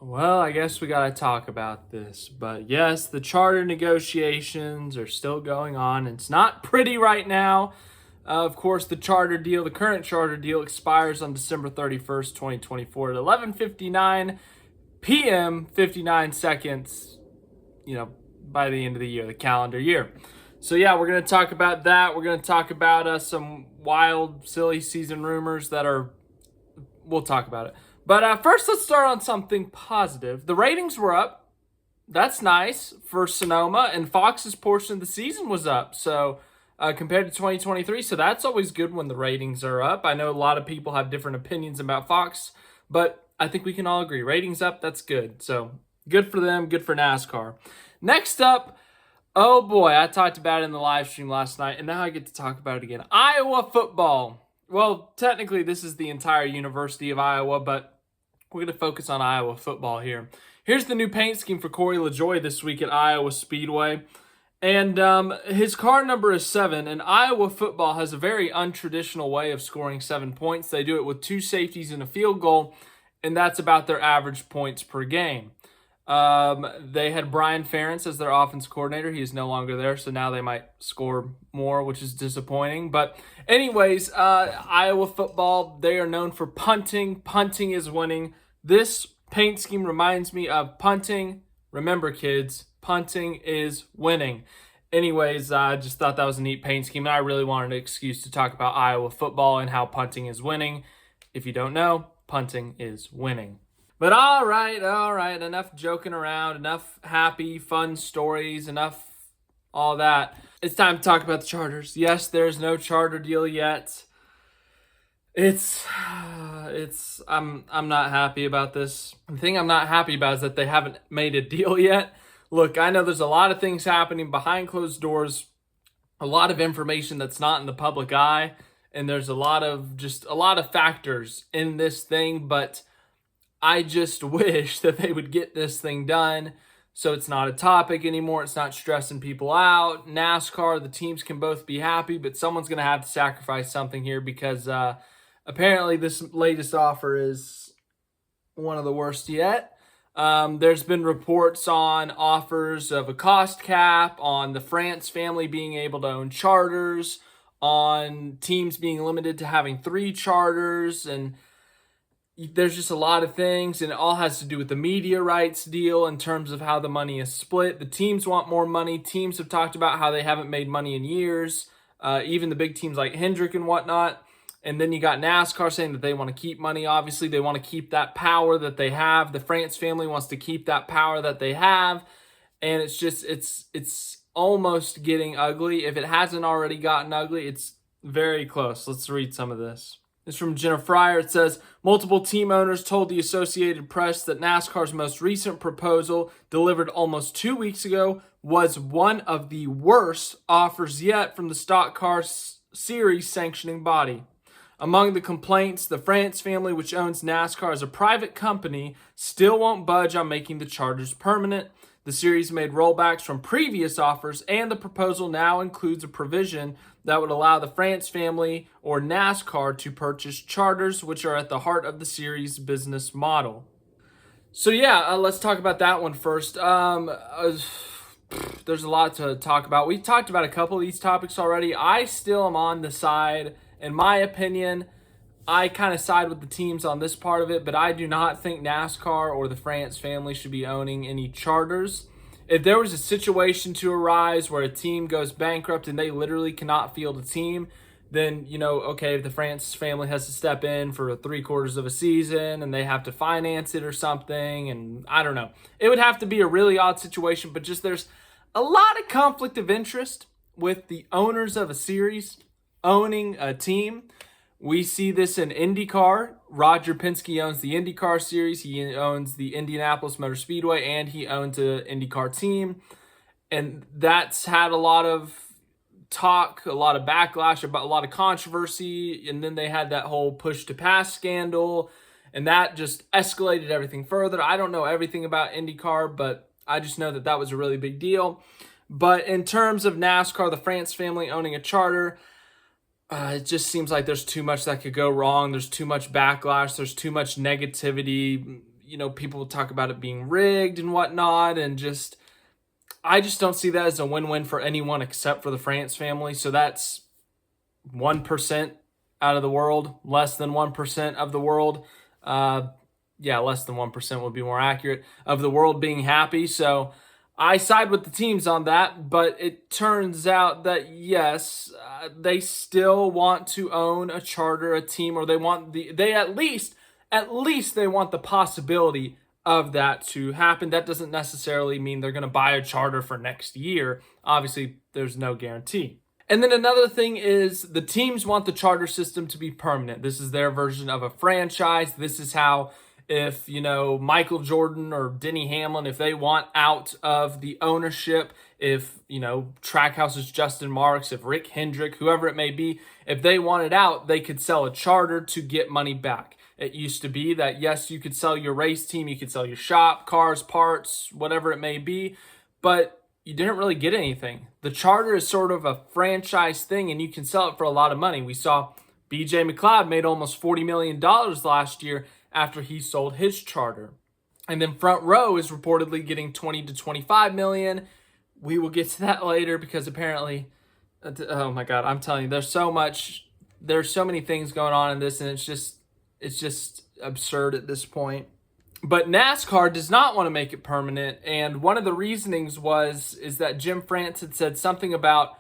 Well, I guess we got to talk about this. But yes, the charter negotiations are still going on. It's not pretty right now. Of course, the current charter deal expires on December 31st, 2024 at 11:59 p.m., 59 seconds, by the end of the year, the calendar year. So yeah, we're going to talk about that. We're going to talk about some wild, silly season rumors we'll talk about it. But first, let's start on something positive. The ratings were up. That's nice for Sonoma, and Fox's portion of the season was up. So compared to 2023, so that's always good when the ratings are up. I know a lot of people have different opinions about Fox, but I think we can all agree ratings up. That's good. So good for them. Good for NASCAR. Next up, oh boy, I talked about it in the live stream last night, and now I get to talk about it again. Iowa football. Well, technically, this is the entire University of Iowa, but we're going to focus on Iowa football here. Here's the new paint scheme for Corey LaJoie this week at Iowa Speedway. And his car number is 7, and Iowa football has a very untraditional way of scoring 7 points. They do it with 2 safeties and a field goal, and that's about their average points per game. They had Brian Ferentz as their offense coordinator. He is no longer there, so now they might score more, which is disappointing. But anyways, Iowa football, they are known for punting. Punting is winning. This paint scheme reminds me of punting. Remember, kids, punting is winning. Anyways, I just thought that was a neat paint scheme, and I really wanted an excuse to talk about Iowa football and how punting is winning. If you don't know, punting is winning. But all right, enough joking around, enough happy, fun stories, enough all that. It's time to talk about the charters. Yes, there's no charter deal yet. I'm not happy about this. The thing I'm not happy about is that they haven't made a deal yet. Look, I know there's a lot of things happening behind closed doors, a lot of information that's not in the public eye, and there's a lot of factors in this thing, but I just wish that they would get this thing done so it's not a topic anymore. It's not stressing people out. NASCAR, the teams can both be happy, but someone's going to have to sacrifice something here because apparently this latest offer is one of the worst yet. There's been reports on offers of a cost cap, on the France family being able to own charters, on teams being limited to having 3 charters, and there's just a lot of things, and it all has to do with the media rights deal in terms of how the money is split. The teams want more money. Teams have talked about how they haven't made money in years, even the big teams like Hendrick and whatnot. And then you got NASCAR saying that they want to keep money. Obviously, they want to keep that power that they have. The France family wants to keep that power that they have. And it's almost getting ugly. If it hasn't already gotten ugly, it's very close. Let's read some of this. It's from Jenna Fryer. It says, multiple team owners told the Associated Press that NASCAR's most recent proposal, delivered almost 2 weeks ago, was one of the worst offers yet from the Stock Car Series sanctioning body. Among the complaints, the France family, which owns NASCAR as a private company, still won't budge on making the charters permanent. The series made rollbacks from previous offers, and the proposal now includes a provision that would allow the France family or NASCAR to purchase charters, which are at the heart of the series' business model. So yeah, let's talk about that one first. There's a lot to talk about. We talked about a couple of these topics already. I still am on the side, in my opinion, I kind of side with the teams on this part of it, but I do not think NASCAR or the France family should be owning any charters. If there was a situation to arise where a team goes bankrupt and they literally cannot field a team, then, okay, if the France family has to step in for 3/4 of a season and they have to finance it or something, and I don't know. It would have to be a really odd situation, but just there's a lot of conflict of interest with the owners of a series owning a team. We see this in IndyCar. Roger Penske owns the IndyCar series. He owns the Indianapolis Motor Speedway, and he owns an IndyCar team. And that's had a lot of talk, a lot of backlash, about a lot of controversy. And then they had that whole push to pass scandal, and that just escalated everything further. I don't know everything about IndyCar, but I just know that that was a really big deal. But in terms of NASCAR, the France family owning a charter, it just seems like there's too much that could go wrong. There's too much backlash. There's too much negativity. people talk about it being rigged and whatnot, and I just don't see that as a win-win for anyone except for the France family. So that's 1% out of the world, less than 1% of the world. Less than 1% would be more accurate, of the world being happy. So I side with the teams on that, but it turns out that yes, they still want to own a charter, a team, or they at least they want the possibility of that to happen. That doesn't necessarily mean they're going to buy a charter for next year. Obviously, there's no guarantee. And then another thing is the teams want the charter system to be permanent. This is their version of a franchise. This is how, if, Michael Jordan or Denny Hamlin, if they want out of the ownership, if, Trackhouse's Justin Marks, if Rick Hendrick, whoever it may be, if they wanted out, they could sell a charter to get money back. It used to be that, yes, you could sell your race team, you could sell your shop, cars, parts, whatever it may be, but you didn't really get anything. The charter is sort of a franchise thing, and you can sell it for a lot of money. We saw BJ McLeod made almost $40 million last year after he sold his charter. And then Front Row is reportedly getting 20 to 25 million. We will get to that later because apparently, oh my God, I'm telling you, there's so many things going on in this, and it's just absurd at this point. But NASCAR does not want to make it permanent, and one of the reasonings is that Jim France had said something about,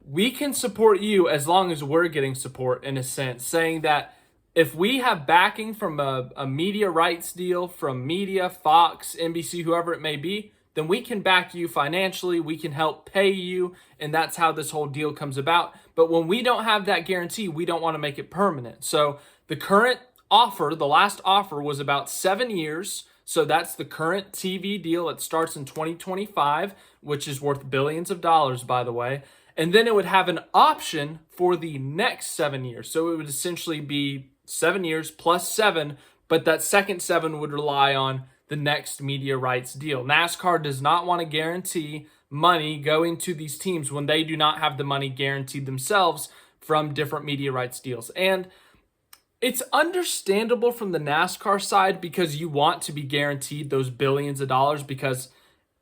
we can support you as long as we're getting support, in a sense, saying that if we have backing from a media rights deal from media, Fox, NBC, whoever it may be, then we can back you financially, we can help pay you, and that's how this whole deal comes about. But when we don't have that guarantee, we don't want to make it permanent. So the current offer, the last offer, was about 7 years. So that's the current TV deal that starts in 2025, which is worth billions of dollars, by the way. And then it would have an option for the next 7 years. So it would essentially be 7 years plus 7, but that second 7 would rely on the next media rights deal. NASCAR does not want to guarantee money going to these teams when they do not have the money guaranteed themselves from different media rights deals. And it's understandable from the NASCAR side because you want to be guaranteed those billions of dollars, because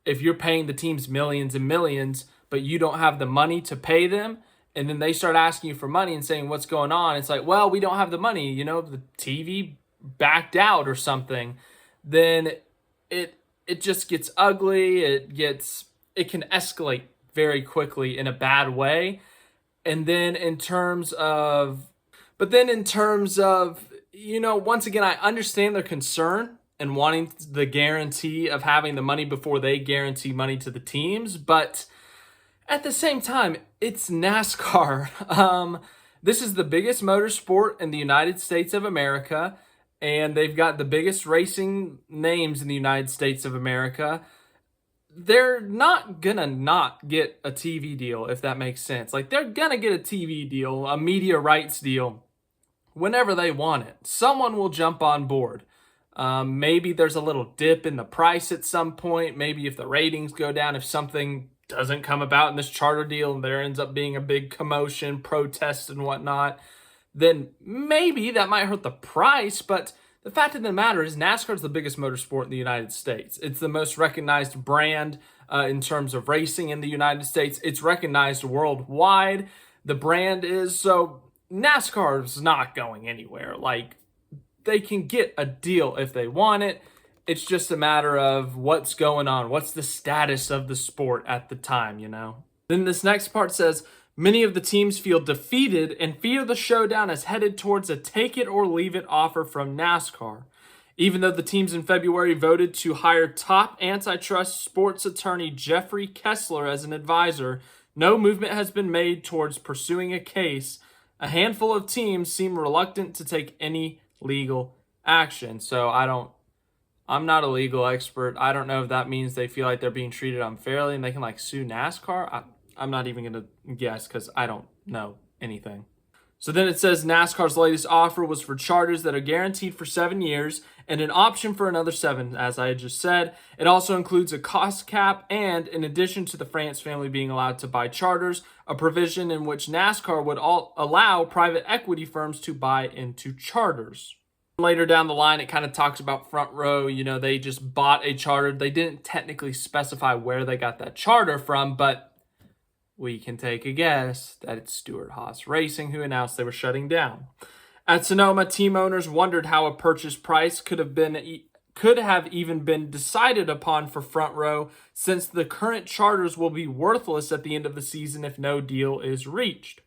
if you're paying the teams millions and millions, but you don't have the money to pay them, and then they start asking you for money and saying, what's going on? It's like, well, we don't have the money, the TV backed out or something. Then it just gets ugly. It can escalate very quickly in a bad way. And then in terms of, once again, I understand their concern and wanting the guarantee of having the money before they guarantee money to the teams. But at the same time, it's NASCAR. This is the biggest motorsport in the United States of America, and they've got the biggest racing names in the United States of America. They're not gonna not get a TV deal, if that makes sense. Like, they're gonna get a TV deal, a media rights deal, whenever they want it. Someone will jump on board. Maybe there's a little dip in the price at some point. Maybe if the ratings go down, if something doesn't come about in this charter deal and there ends up being a big commotion, protest and whatnot, then maybe that might hurt the price. But the fact of the matter is NASCAR is the biggest motorsport in the United States. It's the most recognized brand in terms of racing in the United States. It's recognized worldwide. The brand is. So NASCAR is not going anywhere. Like, they can get a deal if they want it. It's just a matter of what's going on. What's the status of the sport at the time, Then this next part says, many of the teams feel defeated and fear the showdown is headed towards a take-it-or-leave-it offer from NASCAR. Even though the teams in February voted to hire top antitrust sports attorney Jeffrey Kessler as an advisor, no movement has been made towards pursuing a case. A handful of teams seem reluctant to take any legal action. So I'm not a legal expert. I don't know if that means they feel like they're being treated unfairly and they can sue NASCAR. I'm not even going to guess because I don't know anything. So then it says NASCAR's latest offer was for charters that are guaranteed for 7 years and an option for another 7, as I had just said. It also includes a cost cap and, in addition to the France family being allowed to buy charters, a provision in which NASCAR would allow private equity firms to buy into charters. Later down the line, it kind of talks about Front Row. They just bought a charter. They didn't technically specify where they got that charter from, but we can take a guess that it's Stewart-Haas Racing who announced they were shutting down. At Sonoma, team owners wondered how a purchase price could have even been decided upon for Front Row, since the current charters will be worthless at the end of the season if no deal is reached.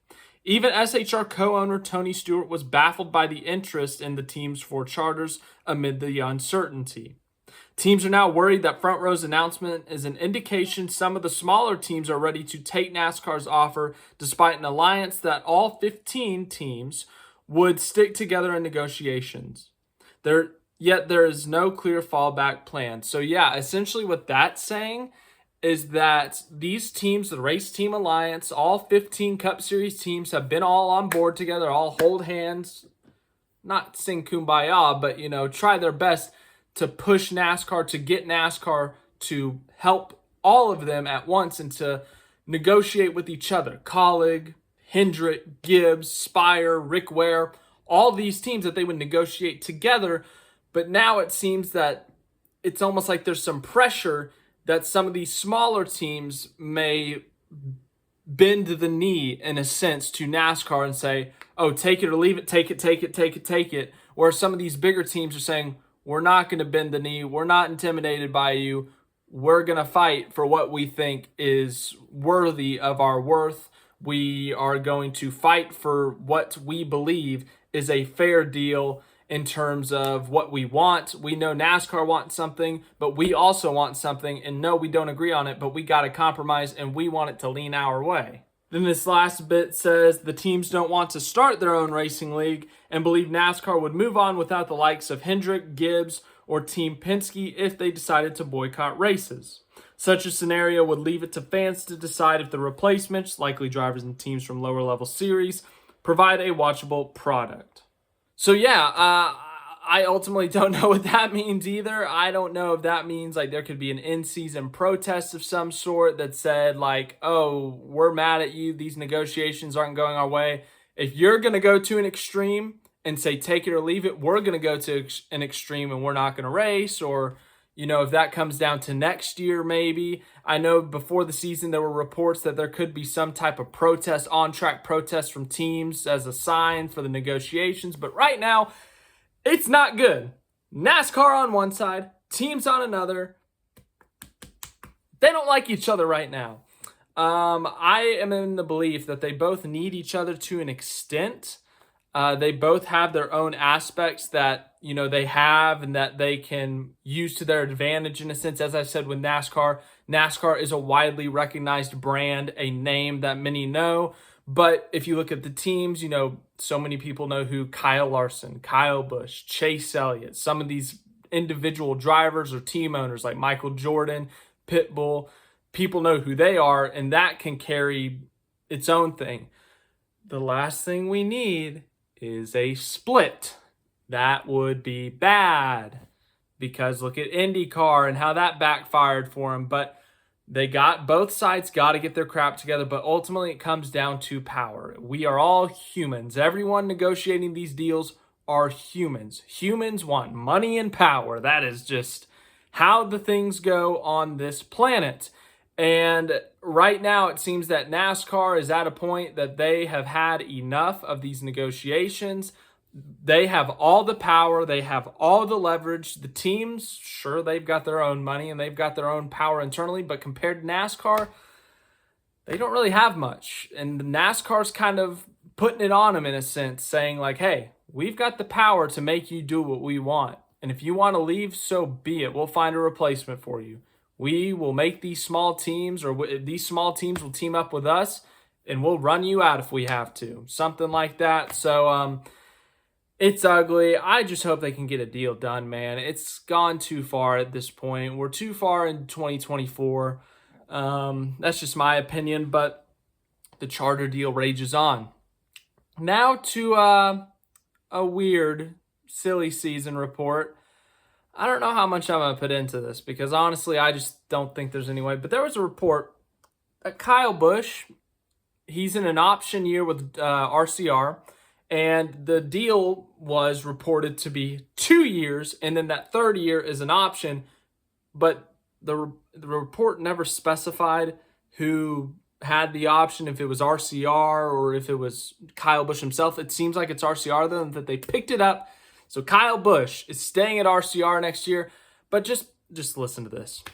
Even SHR co-owner Tony Stewart was baffled by the interest in the team's 4 charters amid the uncertainty. Teams are now worried that Front Row's announcement is an indication some of the smaller teams are ready to take NASCAR's offer, despite an alliance that all 15 teams would stick together in negotiations. Yet there is no clear fallback plan. So yeah, essentially what that's saying is that these teams, the Race Team Alliance, all 15 Cup Series teams have been all on board together, all hold hands, not sing Kumbaya, but, try their best to push NASCAR, to get NASCAR to help all of them at once and to negotiate with each other. Colleague, Hendrick, Gibbs, Spire, Rick Ware, all these teams that they would negotiate together. But now it seems that it's almost like there's some pressure that some of these smaller teams may bend the knee, in a sense, to NASCAR and say, oh, take it or leave it, take it. Where some of these bigger teams are saying, we're not going to bend the knee. We're not intimidated by you. We're going to fight for what we think is worthy of our worth. We are going to fight for what we believe is a fair deal in terms of what we want. We know NASCAR wants something, but we also want something. And no, we don't agree on it, but we got to compromise and we want it to lean our way. Then this last bit says the teams don't want to start their own racing league and believe NASCAR would move on without the likes of Hendrick, Gibbs, or Team Penske if they decided to boycott races. Such a scenario would leave it to fans to decide if the replacements, likely drivers and teams from lower level series, provide a watchable product. So yeah, I ultimately don't know what that means either. I don't know if that means like there could be an in-season protest of some sort that said like, oh, we're mad at you. These negotiations aren't going our way. If you're going to go to an extreme and say take it or leave it, we're going to go to an extreme and we're not going to race. Or, if that comes down to next year, maybe. I know before the season there were reports that there could be some type of protest, on-track protest from teams as a sign for the negotiations. But right now, it's not good. NASCAR on one side, teams on another. They don't like each other right now. I am in the belief that they both need each other to an extent. They both have their own aspects that, they have and that they can use to their advantage in a sense. As I said with NASCAR, NASCAR is a widely recognized brand, a name that many know. But if you look at the teams, so many people know who Kyle Larson, Kyle Busch, Chase Elliott, some of these individual drivers or team owners like Michael Jordan, Pitbull, people know who they are, and that can carry its own thing. The last thing we need is a split. That would be bad because look at IndyCar and how that backfired for them. But both sides got to get their crap together, but ultimately it comes down to power. We are all humans. Everyone negotiating these deals are humans. Humans want money and power. That is just how the things go on this planet. And right now it seems that NASCAR is at a point that they have had enough of these negotiations. They have all the power. They have all the leverage. The teams, sure, they've got their own money and they've got their own power internally, but compared to NASCAR, they don't really have much. And NASCAR's kind of putting it on them in a sense, saying like, hey, we've got the power to make you do what we want. And if you want to leave, so be it. We'll find a replacement for you. We will make these small teams, or these small teams will team up with us, and we'll run you out if we have to. Something like that. So, it's ugly. I just hope they can get a deal done, man. It's gone too far at this point. We're too far in 2024. That's just my opinion, but the charter deal rages on. Now to a weird, silly season report. I don't know how much I'm going to put into this because honestly, I just don't think there's any way. But there was a report that Kyle Busch, he's in an option year with RCR. And the deal was reported to be 2 years, and then that third year is an option. But the report never specified who had the option, if it was RCR or if it was Kyle Busch himself. It seems like it's RCR, though, that they picked it up. So Kyle Busch is staying at RCR next year. But just listen to this.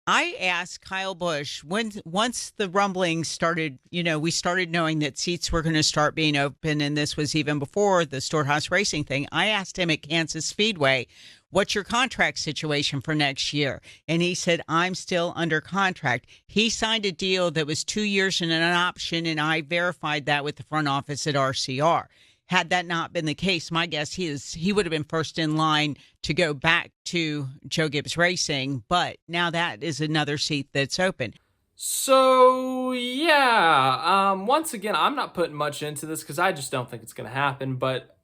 I asked Kyle Busch once the rumblings started, we started knowing that seats were going to start being open, and this was even before the Storehouse Racing thing. I asked him at Kansas Speedway, what's your contract situation for next year? And he said, I'm still under contract. He signed a deal that was 2 years and an option, and I verified that with the front office at RCR. Had that not been the case, my guess he would have been first in line to go back to Joe Gibbs Racing, but now that is another seat that's open. So, yeah, once again, I'm not putting much into this because I just don't think it's going to happen, but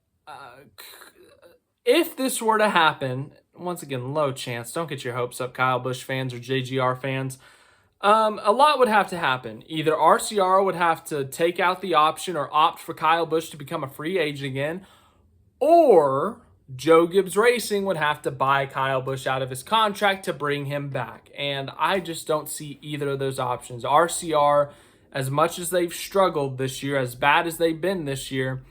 if this were to happen, once again, low chance. Don't get your hopes up, Kyle Busch fans or JGR fans. A lot would have to happen. Either RCR would have to take out the option or opt for Kyle Busch to become a free agent again, or Joe Gibbs Racing would have to buy Kyle Busch out of his contract to bring him back. And I just don't see either of those options. RCR, as much as they've struggled this year, as bad as they've been this year,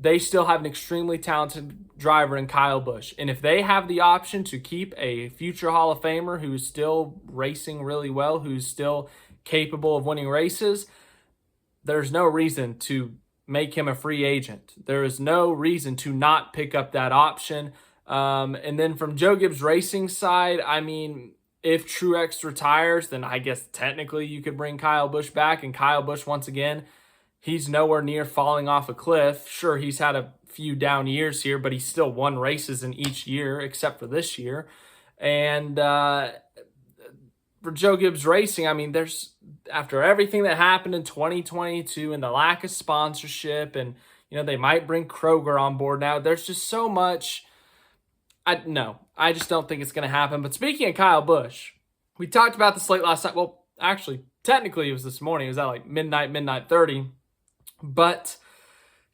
they still have an extremely talented driver in Kyle Busch. And if they have the option to keep a future Hall of Famer who's still racing really well, who's still capable of winning races, there's no reason to make him a free agent. There is no reason to not pick up that option. And then from Joe Gibbs Racing's side, I mean, if Truex retires, then I guess technically you could bring Kyle Busch back. And Kyle Busch, once again, he's nowhere near falling off a cliff. Sure, he's had a few down years here, but he's still won races in each year except for this year. And for Joe Gibbs Racing, I mean, there's, after everything that happened in 2022 and the lack of sponsorship, and they might bring Kroger on board now, there's just so much. I just don't think it's going to happen. But speaking of Kyle Busch, we talked about this late last night. Well, actually, technically it was this morning. It was at like midnight 30. But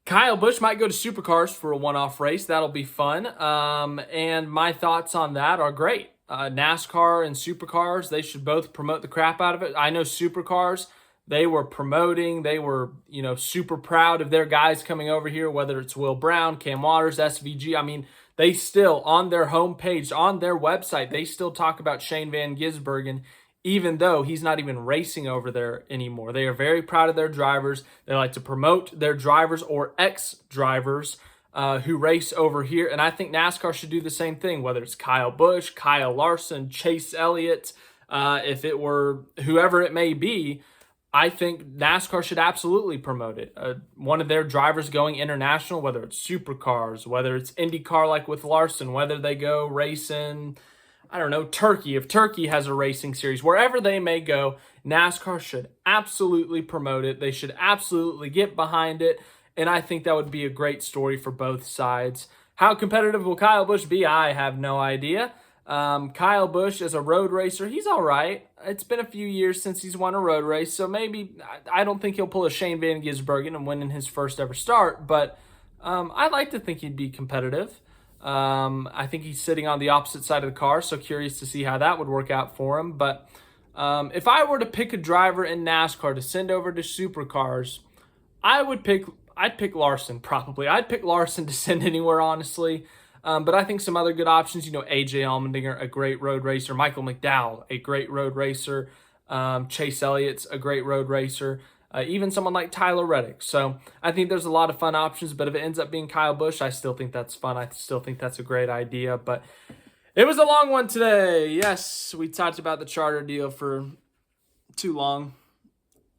Kyle Busch might go to Supercars for a one-off race. That'll be fun. And my thoughts on that are great. NASCAR and Supercars, they should both promote the crap out of it. I know Supercars, they were promoting. They were, super proud of their guys coming over here, whether it's Will Brown, Cam Waters, SVG. I mean, they still, on their homepage, on their website, they still talk about Shane Van Gisbergen, even though he's not even racing over there anymore. They are very proud of their drivers. They like to promote their drivers or ex-drivers who race over here. And I think NASCAR should do the same thing, whether it's Kyle Busch, Kyle Larson, Chase Elliott, if it were whoever it may be. I think NASCAR should absolutely promote it. One of their drivers going international, whether it's Supercars, whether it's IndyCar like with Larson, whether they go racing, I don't know, Turkey. If Turkey has a racing series, wherever they may go, NASCAR should absolutely promote it. They should absolutely get behind it. And I think that would be a great story for both sides. How competitive will Kyle Busch be? I have no idea. Kyle Busch as a road racer, he's all right. It's been a few years since he's won a road race, so maybe I don't think he'll pull a Shane Van Gisbergen and win in his first ever start, but I'd like to think he'd be competitive. I think he's sitting on the opposite side of the car, so curious to see how that would work out for him. But if I were to pick a driver in NASCAR to send over to Supercars, I'd pick Larson probably. I'd pick Larson to send anywhere, honestly. But I think some other good options, AJ Allmendinger, a great road racer. Michael McDowell, a great road racer. Chase Elliott's a great road racer. Even someone like Tyler Reddick. So I think there's a lot of fun options. But if it ends up being Kyle Busch, I still think that's fun. I still think that's a great idea. But it was a long one today. Yes, we talked about the charter deal for too long.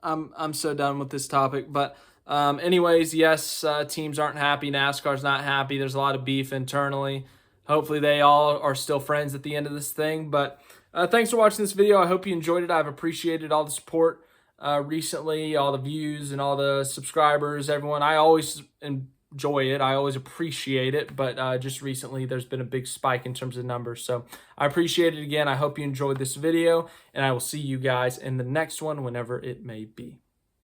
I'm so done with this topic. But anyways, yes, teams aren't happy. NASCAR's not happy. There's a lot of beef internally. Hopefully they all are still friends at the end of this thing. But thanks for watching this video. I hope you enjoyed it. I've appreciated all the support recently, all the views and all the subscribers, everyone. I always enjoy it. I always appreciate it. But just recently there's been a big spike in terms of numbers. So I appreciate it again. I hope you enjoyed this video. And I will see you guys in the next one whenever it may be.